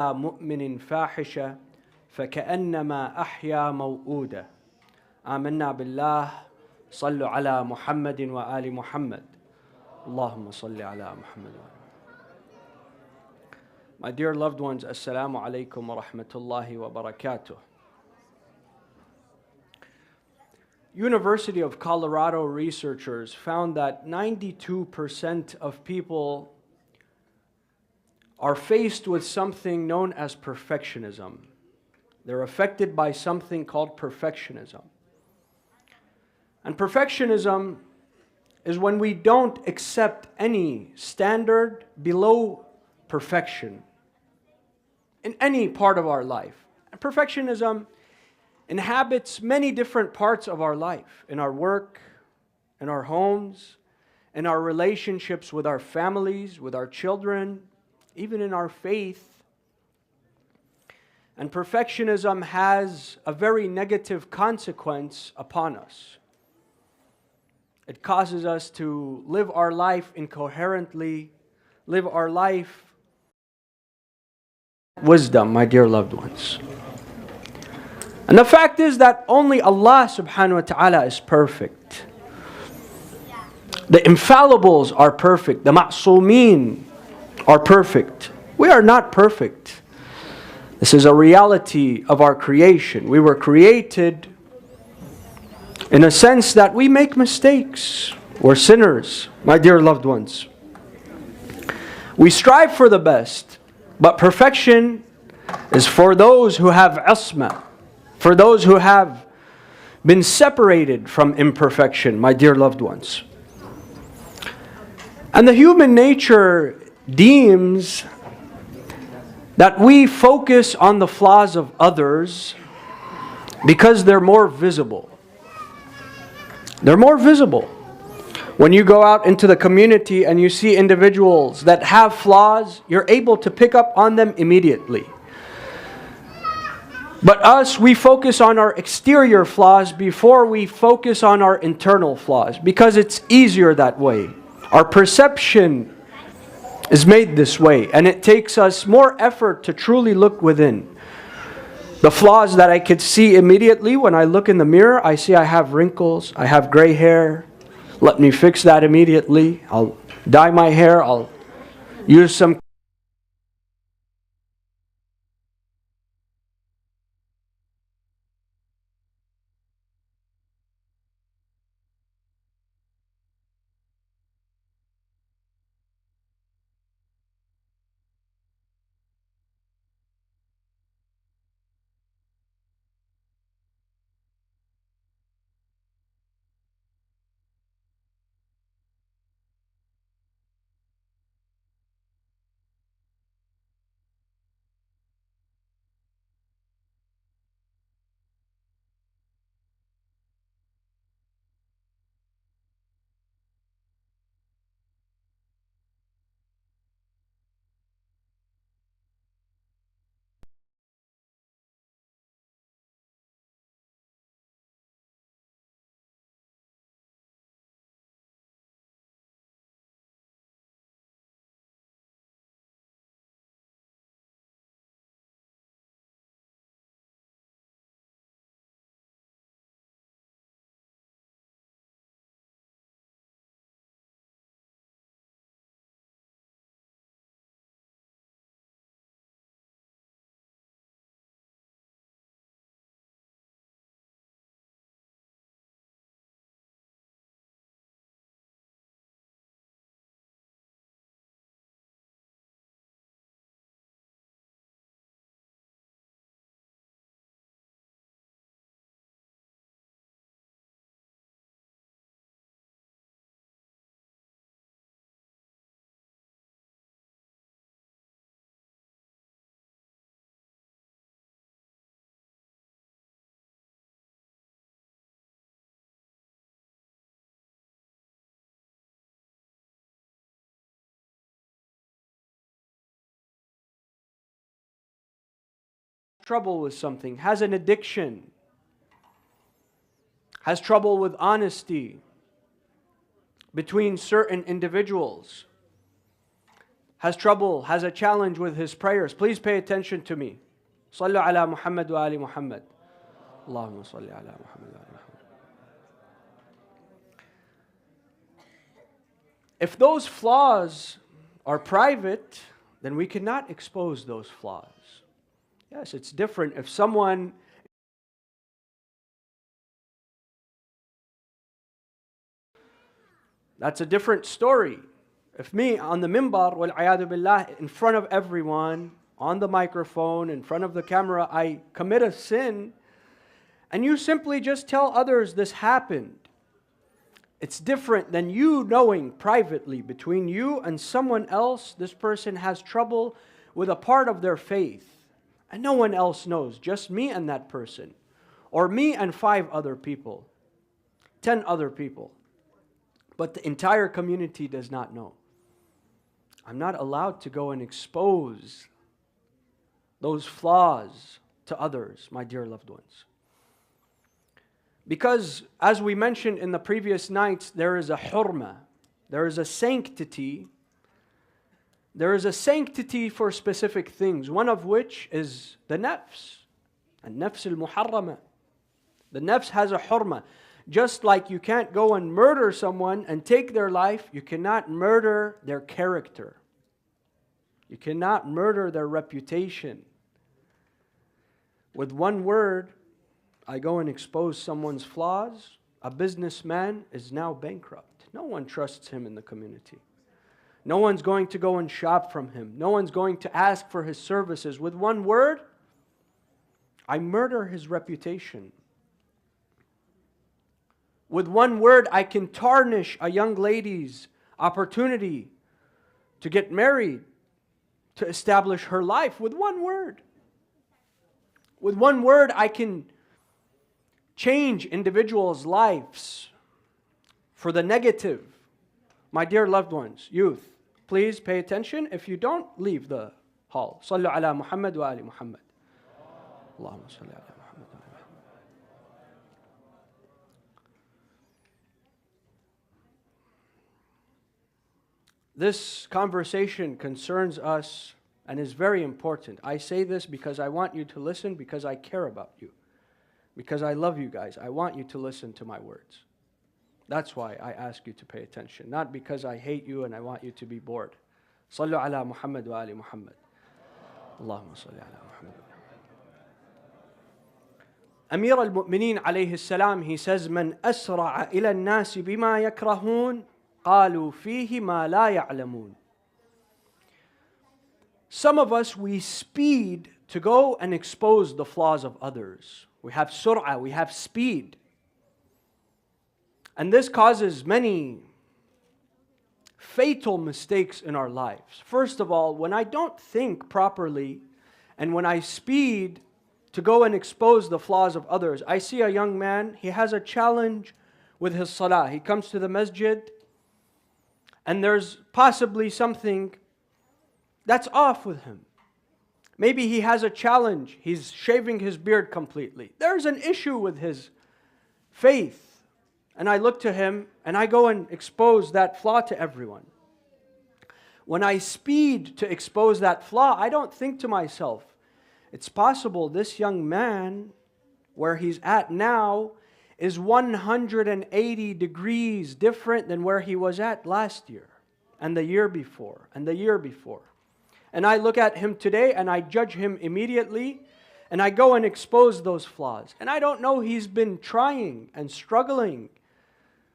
مؤمن فاحشة فكأنما أحيا موؤودة. آمنا بالله. صلوا على محمد وآل محمد. اللهم صل على محمد. My dear loved ones, Assalamu alaikum wa rahmatullahi wa barakatuh. University of Colorado researchers found that 92% of people are faced with something known as perfectionism. They're affected by something called perfectionism. And perfectionism is when we don't accept any standard below perfection in any part of our life. And perfectionism inhabits many different parts of our life, in our work, in our homes, in our relationships with our families, with our children, even in our faith. And perfectionism has a very negative consequence upon us. It causes us to live our life incoherently, live our life wisdom, my dear loved ones. And the fact is that only Allah subhanahu wa ta'ala is perfect. The infallibles are perfect. The ma'soomeen are perfect. We are not perfect. This is a reality of our creation. We were created in a sense that we make mistakes. We're sinners, my dear loved ones. We strive for the best, but perfection is for those who have asma, for those who have been separated from imperfection, my dear loved ones. And the human nature deems that we focus on the flaws of others because they're more visible. They're more visible. When you go out into the community and you see individuals that have flaws, you're able to pick up on them immediately. But us, we focus on our exterior flaws before we focus on our internal flaws, because it's easier that way. Our perception is made this way, and it takes us more effort to truly look within. The flaws that I could see immediately when I look in the mirror, I see I have wrinkles, I have gray hair. Let me fix that immediately. I'll dye my hair, I'll use some trouble with something, has an addiction, has trouble with honesty between certain individuals. has trouble, has a challenge with his prayers, please pay attention to me. Sallu ala Muhammad wa ali Muhammad. Allahumma salli ala Muhammad wa ali Muhammad. If those flaws are private, then we cannot expose those flaws. Yes, it's different if someone that's a different story. If me on the mimbar, wal-'ayadu billah, in front of everyone, on the microphone, in front of the camera, I commit a sin, and you simply just tell others this happened. It's different than you knowing privately between you and someone else, this person has trouble with a part of their faith. And no one else knows, just me and that person. Or me and 5 other people, 10 other people. But the entire community does not know. I'm not allowed to go and expose those flaws to others, my dear loved ones. Because, as we mentioned in the previous nights, there is a hurma, there is a sanctity. There is a sanctity for specific things, one of which is the nafs, al-nafs al-muharrama. The nafs has a hurma. Just like you can't go and murder someone and take their life, you cannot murder their character. You cannot murder their reputation. With one word, I go and expose someone's flaws. A businessman is now bankrupt. No one trusts him in the community. No one's going to go and shop from him. No one's going to ask for his services. With one word, I murder his reputation. With one word, I can tarnish a young lady's opportunity to get married, to establish her life. With one word. With one word, I can change individuals' lives for the negative. My dear loved ones, youth, please pay attention. If you don't, leave the hall. Sallu ala Muhammad wa ali Muhammad. Allahumma salli ala Muhammad wa ali Muhammad. This conversation concerns us and is very important. I say this because I want you to listen, because I care about you. Because I love you guys. I want you to listen to my words. That's why I ask you to pay attention. Not because I hate you and I want you to be bored. Sallu ala Muhammad wa ali Muhammad. Allahumma salli ala Muhammad. Amir al-Mu'mineen alayhi salam, he says, Man asra'a ila al-nasi bima yakrahun, qalu fihi ma la ya'lamun. Some of us, we speed to go and expose the flaws of others. We have sur'ah, we have speed. And this causes many fatal mistakes in our lives. First of all, when I don't think properly and when I speed to go and expose the flaws of others, I see a young man, he has a challenge with his salah. He comes to the masjid and there's possibly something that's off with him. Maybe he has a challenge. He's shaving his beard completely. There's an issue with his faith. And I look to him and I go and expose that flaw to everyone. When I speed to expose that flaw, I don't think to myself, it's possible this young man, where he's at now, is 180 degrees different than where he was at last year, and the year before, and the year before. And I look at him today and I judge him immediately and I go and expose those flaws. And I don't know, he's been trying and struggling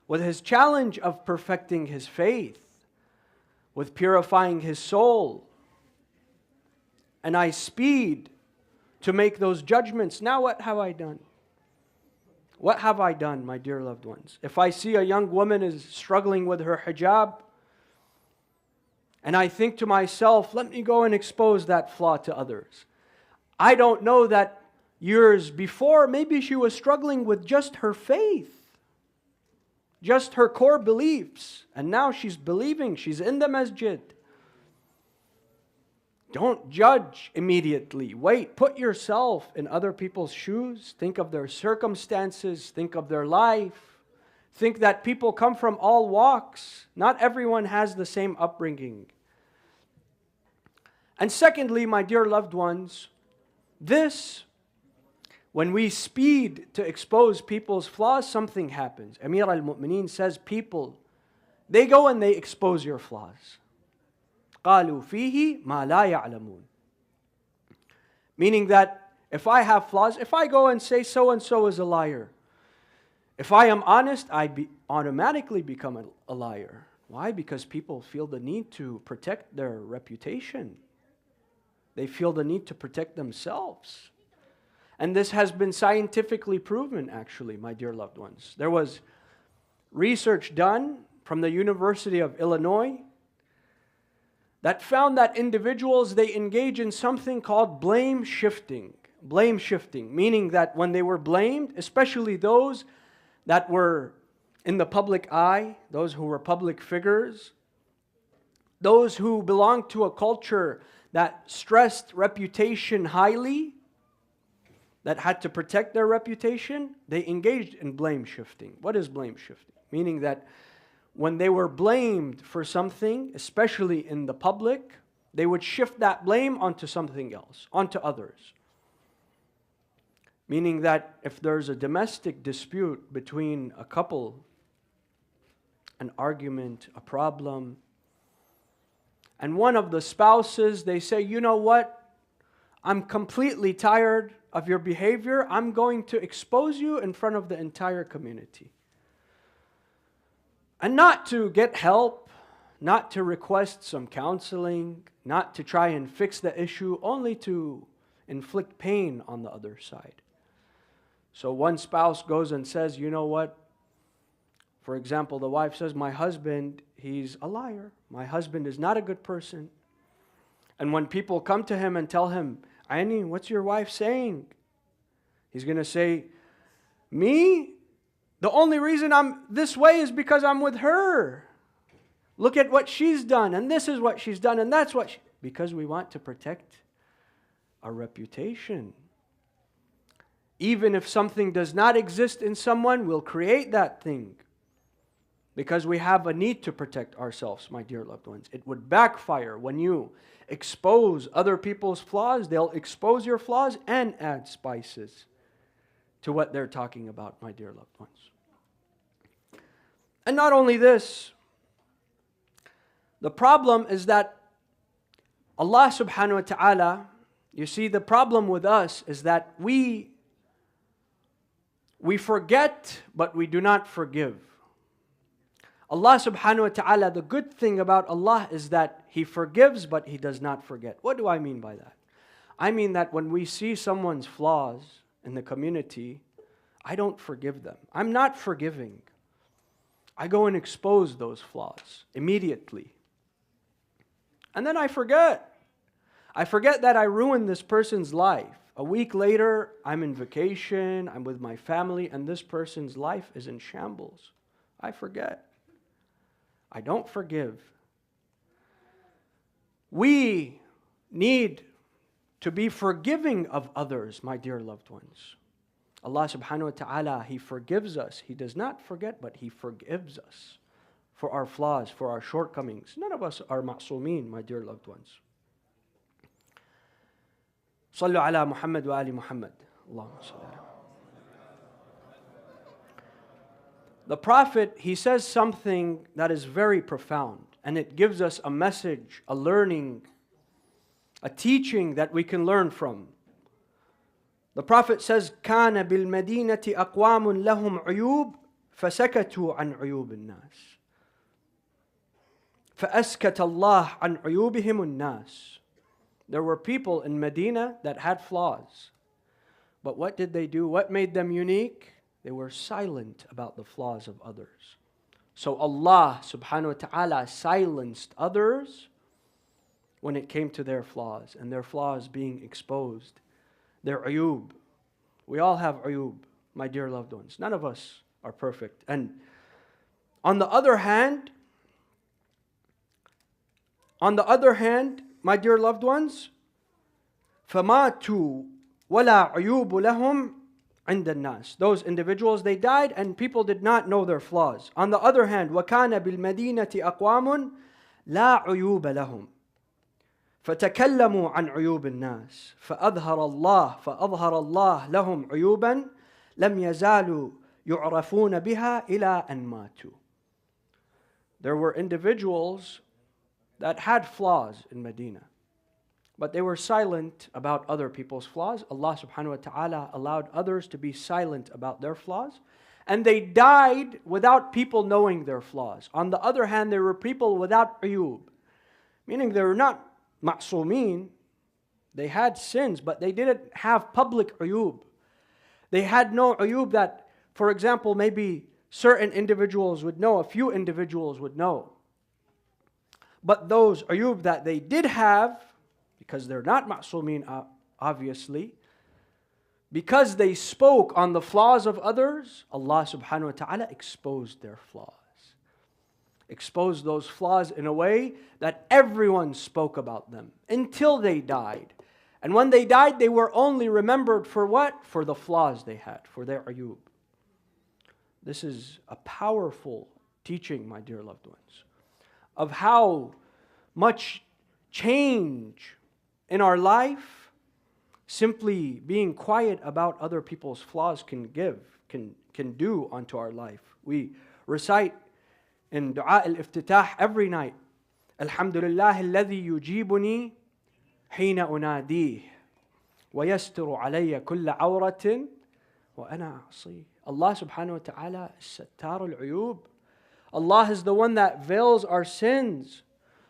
with his challenge of perfecting his faith, with purifying his soul. And I speed to make those judgments. Now what have I done? What have I done, my dear loved ones? If I see a young woman is struggling with her hijab, and I think to myself, let me go and expose that flaw to others. I don't know that years before, maybe she was struggling with just her faith, just her core beliefs. And now she's believing, she's in the masjid. Don't judge immediately. Wait, put yourself in other people's shoes. Think of their circumstances, think of their life. Think that people come from all walks. Not everyone has the same upbringing. And secondly, my dear loved ones, when we speed to expose people's flaws, something happens. Amir al-Mu'mineen says people, they go and they expose your flaws. قَالُوا فِيهِ مَا لَا يَعْلَمُونَ. Meaning that if I have flaws, if I go and say so-and-so is a liar, if I am honest, automatically become a liar. Why? Because people feel the need to protect their reputation. They feel the need to protect themselves. And this has been scientifically proven, actually, my dear loved ones. There was research done from the University of Illinois that found that individuals, they engage in something called blame shifting. Blame shifting, meaning that when they were blamed, especially those that were in the public eye, those who were public figures, those who belonged to a culture that stressed reputation highly, that had to protect their reputation, they engaged in blame shifting. What is blame shifting? Meaning that when they were blamed for something, especially in the public, they would shift that blame onto something else, onto others. Meaning that if there's a domestic dispute between a couple, an argument, a problem, and one of the spouses, they say, you know what? I'm completely tired of your behavior. I'm going to expose you in front of the entire community. And not to get help, not to request some counseling, not to try and fix the issue, only to inflict pain on the other side. So one spouse goes and says, you know what? For example, the wife says, my husband, he's a liar. My husband is not a good person. And when people come to him and tell him, Aini, what's your wife saying? He's going to say, me? The only reason I'm this way is because I'm with her. Look at what she's done, and this is what she's done, and that's what because we want to protect our reputation. Even if something does not exist in someone, we'll create that thing. Because we have a need to protect ourselves, my dear loved ones. It would backfire when you expose other people's flaws. They'll expose your flaws and add spices to what they're talking about, my dear loved ones. And not only this, the problem is that Allah subhanahu wa ta'ala, you see, the problem with us is that we forget, but we do not forgive. Allah subhanahu wa ta'ala, the good thing about Allah is that He forgives, but He does not forget. What do I mean by that? I mean that when we see someone's flaws in the community, I don't forgive them. I'm not forgiving. I go and expose those flaws immediately. And then I forget. I forget that I ruined this person's life. A week later, I'm in vacation, I'm with my family, and this person's life is in shambles. I forget. I don't forgive. We need to be forgiving of others, my dear loved ones. Allah subhanahu wa ta'ala, He forgives us. He does not forget, but He forgives us for our flaws, for our shortcomings. None of us are ma'soomeen, my dear loved ones. Sallu ala Muhammad wa ali Muhammad. Allahumma salli ala. The Prophet, he says something that is very profound, and it gives us a message, a learning, a teaching that we can learn from. The Prophet says, كَانَ بِالْمَدِينَةِ أَقْوَامٌ لَهُمْ عُيُوبٌ فَسَكَتُوا عَنْ عُيُوبِ النَّاسِ فَأَسْكَتَ اللَّهُ عَنْ عُيُوبِهِمُ النَّاسِ. There were people in Medina that had flaws. But what did they do? What made them unique? They were silent about the flaws of others. So Allah subhanahu wa ta'ala silenced others when it came to their flaws, and their flaws being exposed. Their uyub. We all have uyub, my dear loved ones. None of us are perfect. And on the other hand, my dear loved ones, فَمَاتُوا وَلَا عُيُوبُ لَهُمْ عِنْدَ النَّاسِ. Those individuals, they died and people did not know their flaws. On the other hand, وَكَانَ بِالْمَدِينَةِ أَقْوَامٌ لَا عُيُوبَ لَهُمْ فتكلموا عن عيوب الناس فأظهر الله لهم عيوبا لم يزالوا يعرفون بها إلى أن ماتوا. There were individuals that had flaws in Medina, but they were silent about other people's flaws. Allah subhanahu wa ta'ala allowed others to be silent about their flaws, and they died without people knowing their flaws. On the other hand, there were people without uyub, meaning they were not ma'sumin. They had sins, but they didn't have public uyub. They had no uyub that, for example, maybe certain individuals would know, a few individuals would know. But those uyub that they did have, because they're not ma'sumin, obviously, because they spoke on the flaws of others, Allah subhanahu wa ta'ala exposed their flaws. Exposed those flaws in a way that everyone spoke about them until they died. And when they died, they were only remembered for what? For the flaws they had, for their uyub. This is a powerful teaching, my dear loved ones, of how much change in our life simply being quiet about other people's flaws can do onto our life. We recite in Dua al-Iftitah every night, Alhamdulillah alladhi yujibuni hina unadih wa yastiru alayya kulla awratin wa ana a'si. Allah subhanahu wa ta'ala is Sattar al-Uyub. Allah is the one that veils our sins.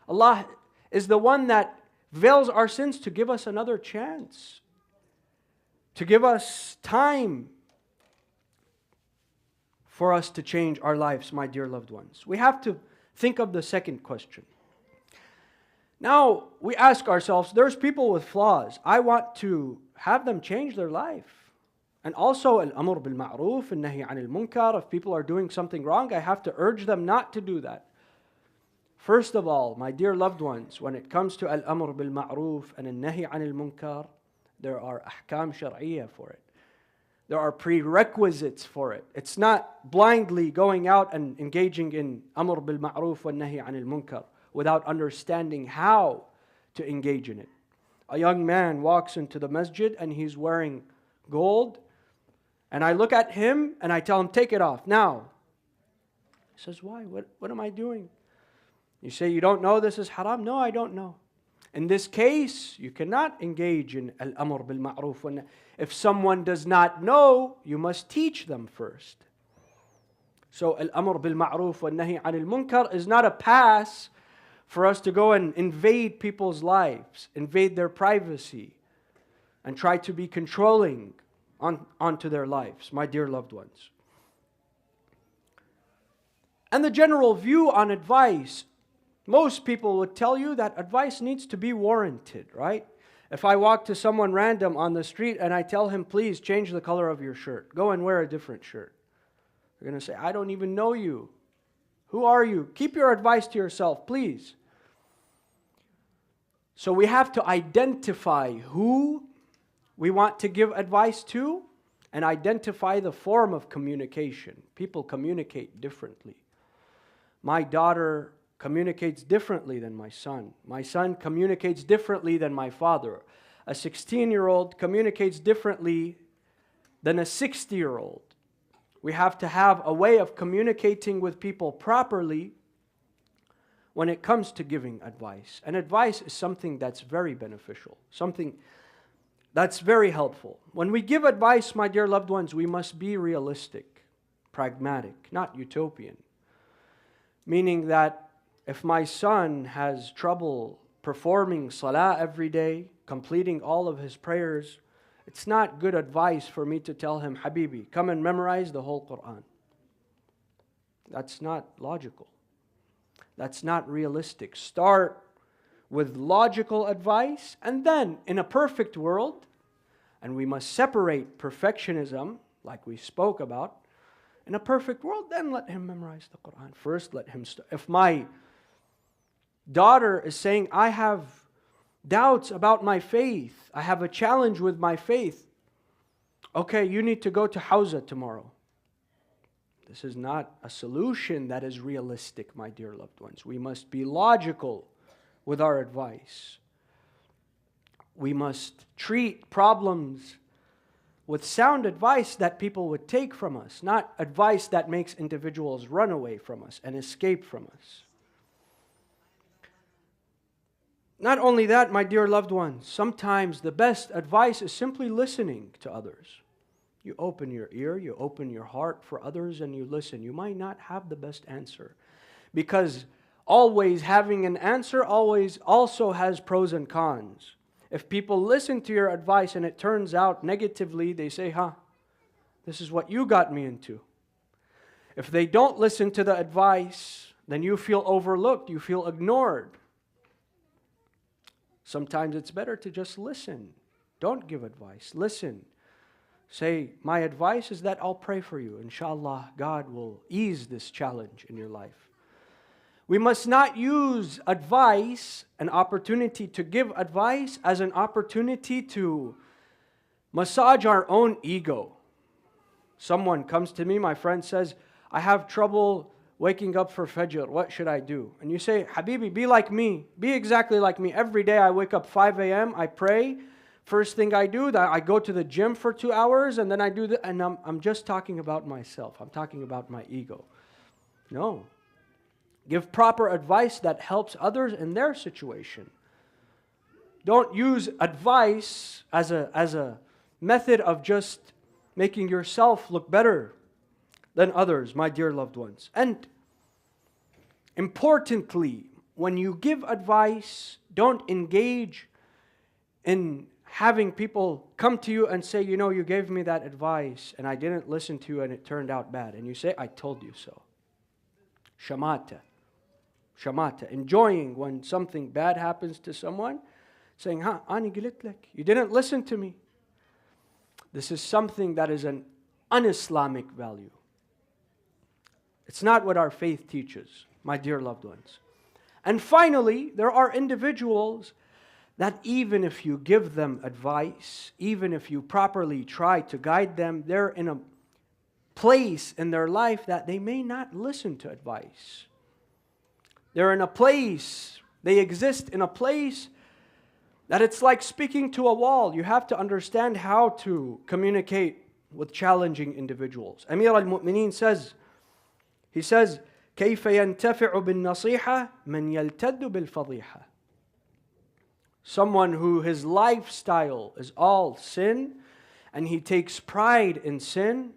Allah is the one that veils our sins to give us another chance, to give us time for us to change our lives, my dear loved ones. We have to think of the second question. Now, we ask ourselves, there's people with flaws. I want to have them change their life. And also, al-amr bil-ma'ruf, al-nahi anil munkar. If people are doing something wrong, I have to urge them not to do that. First of all, my dear loved ones, when it comes to al-amr bil-ma'ruf and al-nahi anil munkar, there are ahkam shar'iyya for it. There are prerequisites for it. It's not blindly going out and engaging in amr bil-ma'ruf wa nahi anil munkar without understanding how to engage in it. A young man walks into the masjid and he's wearing gold, and I look at him and I tell him, take it off now. He says, why? What am I doing? You say, you don't know this is haram? No, I don't know. In this case, you cannot engage in al-amr bil-ma'ruf. If someone does not know, you must teach them first. So al-amr bil-ma'ruf wa nahi anil munkar is not a pass for us to go and invade people's lives, invade their privacy, and try to be controlling onto their lives, my dear loved ones. And the general view on advice, most people would tell you that advice needs to be warranted, right? If I walk to someone random on the street and I tell him, please change the color of your shirt, go and wear a different shirt, they're going to say, I don't even know you. Who are you? Keep your advice to yourself, please. So we have to identify who we want to give advice to and identify the form of communication. People communicate differently. My daughter communicates differently than my son. My son communicates differently than my father. A 16-year-old communicates differently than a 60-year-old. We have to have a way of communicating with people properly when it comes to giving advice. And advice is something that's very beneficial, something that's very helpful. When we give advice, my dear loved ones, we must be realistic, pragmatic, not utopian. Meaning that if my son has trouble performing salah every day, completing all of his prayers, it's not good advice for me to tell him, Habibi, come and memorize the whole Quran. That's not logical. That's not realistic. Start with logical advice, and then in a perfect world, and we must separate perfectionism, like we spoke about, in a perfect world, then let him memorize the Quran. First, let him start. If my daughter is saying, I have doubts about my faith, I have a challenge with my faith, okay, you need to go to Hawza tomorrow. This is not a solution that is realistic, my dear loved ones. We must be logical with our advice. We must treat problems with sound advice that people would take from us, not advice that makes individuals run away from us and escape from us. Not only that, my dear loved ones, sometimes the best advice is simply listening to others. You open your ear, you open your heart for others, and you listen. You might not have the best answer, because always having an answer always also has pros and cons. If people listen to your advice and it turns out negatively, they say, this is what you got me into. If they don't listen to the advice, then you feel overlooked, you feel ignored. Sometimes it's better to just listen. Don't give advice. Listen. Say, my advice is that I'll pray for you. Inshallah, God will ease this challenge in your life. We must not use advice, an opportunity to give advice, as an opportunity to massage our own ego. Someone comes to me, my friend says, I have trouble waking up for Fajr. What should I do? And you say, Habibi, be like me. Be exactly like me. Every day I wake up 5 a.m., I pray. First thing I do, I go to the gym for 2 hours, and then I do and I'm just talking about myself. I'm talking about my ego. No. Give proper advice that helps others in their situation. Don't use advice as a method of just making yourself look better than others, my dear loved ones. And importantly, when you give advice, don't engage in having people come to you and say, you gave me that advice and I didn't listen to you and it turned out bad. And you say, I told you so. Shamata. Enjoying when something bad happens to someone, saying, ani gilit lek. You didn't listen to me. This is something that is an un-Islamic value. It's not what our faith teaches, my dear loved ones. And finally, there are individuals that even if you give them advice, even if you properly try to guide them, they're in a place in their life that they may not listen to advice. They're in a place, they exist in a place that it's like speaking to a wall. You have to understand how to communicate with challenging individuals. Amir al-Mu'mineen says, he says, كيف ينتفع بالنصيحة من يلتد بالفضيحة. Someone who his lifestyle is all sin and he takes pride in sin,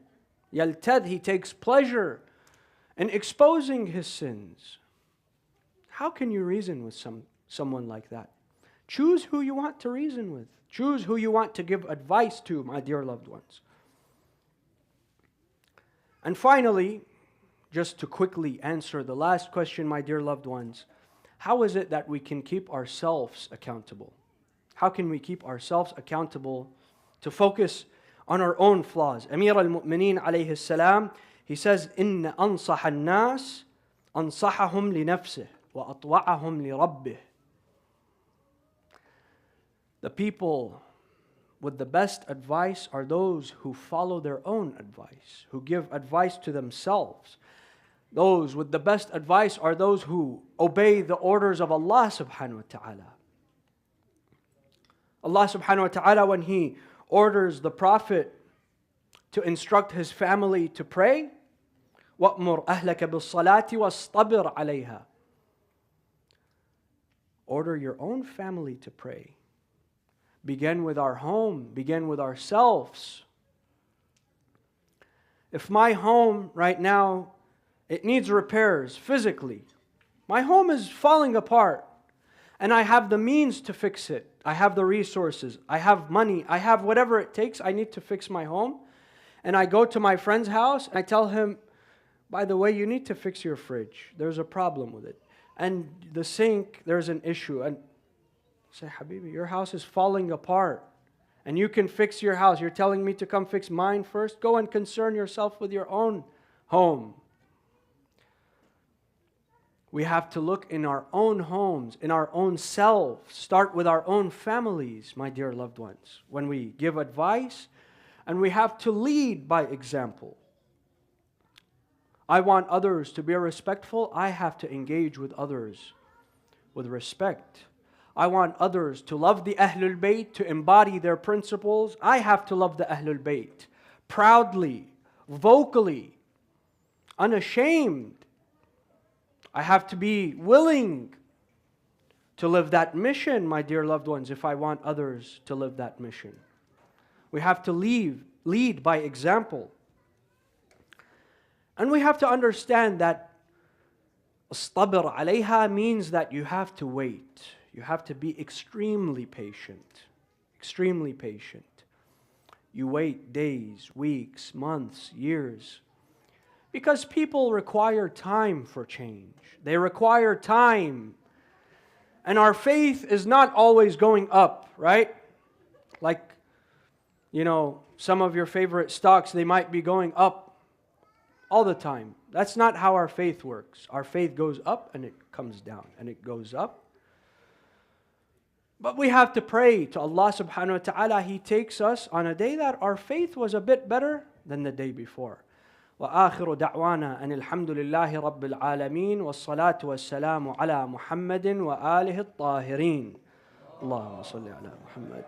يلتد, he takes pleasure in exposing his sins. How can you reason with someone like that? Choose who you want to reason with. Choose who you want to give advice to, my dear loved ones. And finally, just to quickly answer the last question, my dear loved ones, how is it that we can keep ourselves accountable? How can we keep ourselves accountable to focus on our own flaws? Amir al-Mu'mineen alayhi salam, he says, إِنَّ أَنصَحَ النَّاسِ أَنصَحَهُمْ لِنَفْسِهِ وَأَطْوَعَهُمْ لِرَبِّهِ. The people with the best advice are those who follow their own advice, who give advice to themselves. Those with the best advice are those who obey the orders of Allah subhanahu wa ta'ala. Allah subhanahu wa ta'ala, when He orders the Prophet to instruct his family to pray, وَأْمُرْ أَهْلَكَ بِالصَّلَاةِ وَاصْطَبِرْ عَلَيْهَا. Order your own family to pray. Begin with our home. Begin with ourselves. If my home right now, it needs repairs physically. My home is falling apart. And I have the means to fix it. I have the resources. I have money. I have whatever it takes. I need to fix my home. And I go to my friend's house and I tell him, by the way, you need to fix your fridge. There's a problem with it. And the sink, there's an issue. And I say, Habibi, your house is falling apart. And you can fix your house. You're telling me to come fix mine first? Go and concern yourself with your own home. We have to look in our own homes, in our own selves. Start with our own families, my dear loved ones, when we give advice. And we have to lead by example. I want others to be respectful. I have to engage with others with respect. I want others to love the Ahlul Bayt, to embody their principles. I have to love the Ahlul Bayt proudly, vocally, unashamed. I have to be willing to live that mission, my dear loved ones, if I want others to live that mission. We have to lead by example. And we have to understand that الصبر عليها means that you have to wait. You have to be extremely patient. Extremely patient. You wait days, weeks, months, years. Because people require time for change. They require time. And our faith is not always going up, right? Like, some of your favorite stocks, they might be going up all the time. That's not how our faith works. Our faith goes up and it comes down and it goes up. But we have to pray to Allah subhanahu wa ta'ala. He takes us on a day that our faith was a bit better than the day before. وآخر دعوانا أن الحمد لله رب العالمين والصلاة والسلام على محمد وآله الطاهرين. اللهم صل على محمد.